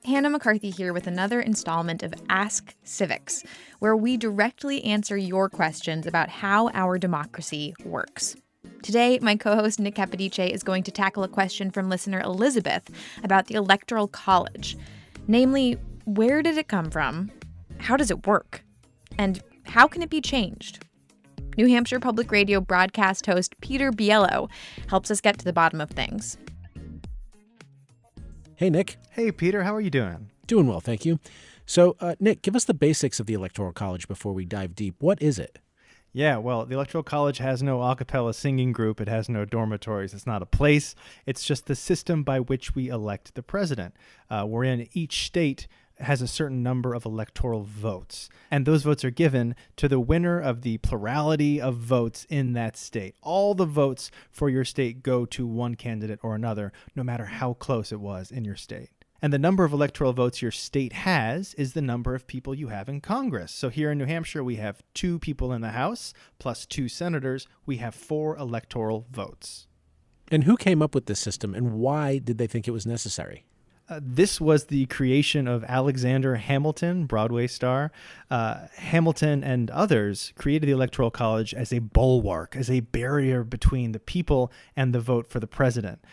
Hannah McCarthy here with another installment of Ask Civics, where we directly answer your questions about how our democracy works. Today, my co-host Nick Capodice is going to tackle a question from listener Elizabeth about the Electoral College. Namely, where did it come from? How does it work? And how can it be changed? New Hampshire Public Radio broadcast host Peter Biello helps us get to the bottom of things. Hey, Nick. Hey, Peter. How are you doing? Doing well, thank you. So, Nick, give us the basics of the Electoral College before we dive deep. What is it? Yeah, well, the Electoral College has no a cappella singing group. It has no dormitories. It's not a place. It's just the system by which we elect the president, wherein each state has a certain number of electoral votes. And those votes are given to the winner of the plurality of votes in that state. All the votes for your state go to one candidate or another, no matter how close it was in your state. And the number of electoral votes your state has is the number of people you have in Congress. So here in New Hampshire, we have 2 people in the House plus 2 senators. We have 4 electoral votes. And who came up with this system, and why did they think it was necessary? This was the creation of Alexander Hamilton, Broadway star. Hamilton and others created the Electoral College as a bulwark, as a barrier between the people and the vote for the president.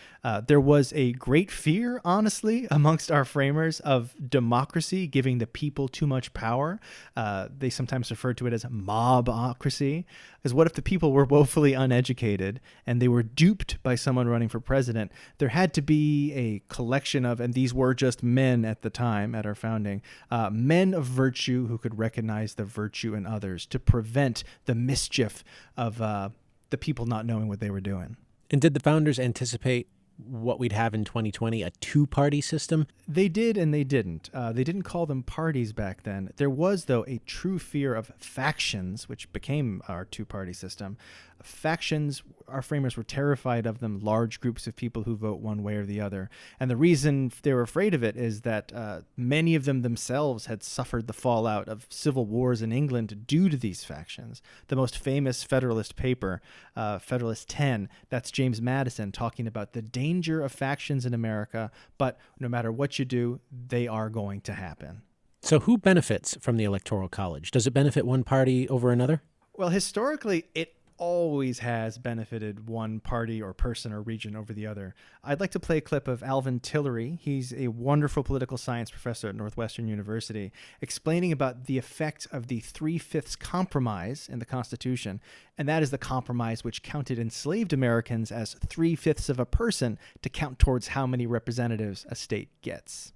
There was a great fear, honestly, amongst our framers of democracy giving the people too much power. They sometimes referred to it as mobocracy. Because what if the people were woefully uneducated and they were duped by someone running for president? There had to be a collection of, and these were just men at the time, at our founding, men of virtue who could recognize the virtue in others to prevent the mischief of the people not knowing what they were doing. And did the founders anticipate what we'd have in 2020, a 2-party system? They did and they didn't. They didn't call them parties back then. There was, though, a true fear of factions, which became our 2-party system. Factions, our framers were terrified of them, large groups of people who vote one way or the other. And the reason they were afraid of it is that many of them themselves had suffered the fallout of civil wars in England due to these factions. The most famous Federalist paper, Federalist 10, that's James Madison talking about the danger of factions in America, but no matter what you do, they are going to happen. So who benefits from the Electoral College? Does it benefit one party over another? Well, historically, it always has benefited one party or person or region over the other. I'd like to play a clip of Alvin Tillery. He's a wonderful political science professor at Northwestern University, explaining about the effect of the 3/5 compromise in the Constitution. And that is the compromise which counted enslaved Americans as 3/5 of a person to count towards how many representatives a state gets.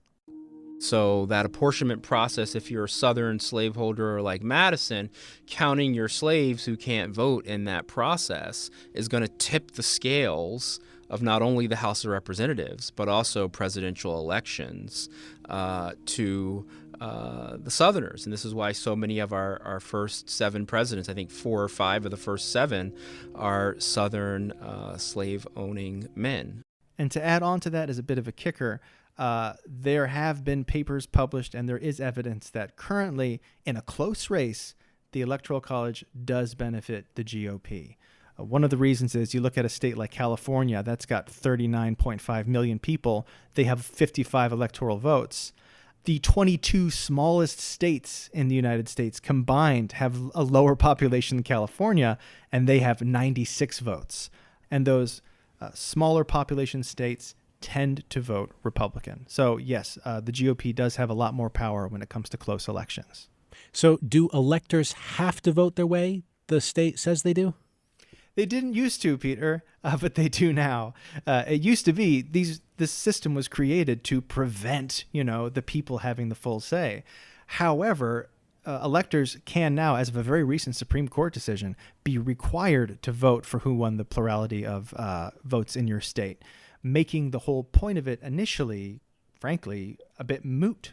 So that apportionment process, if you're a Southern slaveholder like Madison, counting your slaves who can't vote in that process is going to tip the scales of not only the House of Representatives, but also presidential elections to the Southerners. And this is why so many of our first 7 presidents, I think 4 or 5 of the first 7, are Southern slave-owning men. And to add on to that is a bit of a kicker. There have been papers published, and there is evidence that currently, in a close race, the Electoral College does benefit the GOP. One of the reasons is you look at a state like California, that's got 39.5 million people. They have 55 electoral votes. The 22 smallest states in the United States combined have a lower population than California, and they have 96 votes. And those smaller population states tend to vote Republican. So yes, the GOP does have a lot more power when it comes to close elections. So do electors have to vote their way? The state says they do? They didn't used to, Peter, but they do now. It used to be this system was created to prevent, the people having the full say. However, electors can now, as of a very recent Supreme Court decision, be required to vote for who won the plurality of votes in your state, making the whole point of it initially, frankly, a bit moot.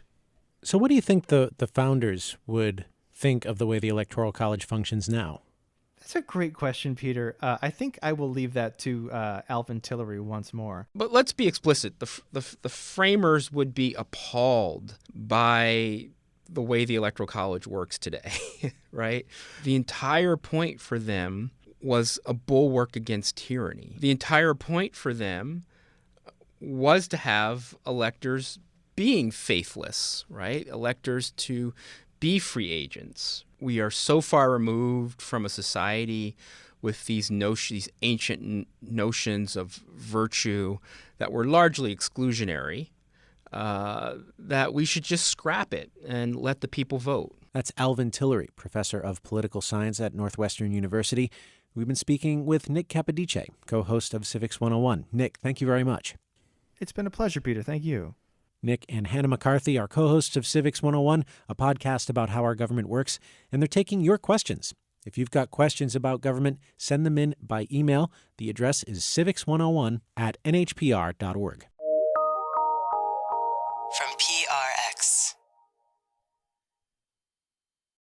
So what do you think the founders would think of the way the Electoral College functions now? That's a great question, Peter. I think I will leave that to Alvin Tillery once more. But let's be explicit. The framers would be appalled by the way the Electoral College works today, right? The entire point for them was a bulwark against tyranny. The entire point for them was to have electors being faithless, right? Electors to be free agents. We are so far removed from a society with these ancient notions of virtue that were largely exclusionary, that we should just scrap it and let the people vote. That's Alvin Tillery, professor of political science at Northwestern University. We've been speaking with Nick Capodice, co-host of Civics 101. Nick, thank you very much. It's been a pleasure, Peter. Thank you. Nick and Hannah McCarthy are co-hosts of Civics 101, a podcast about how our government works, and they're taking your questions. If you've got questions about government, send them in by email. The address is civics101@nhpr.org.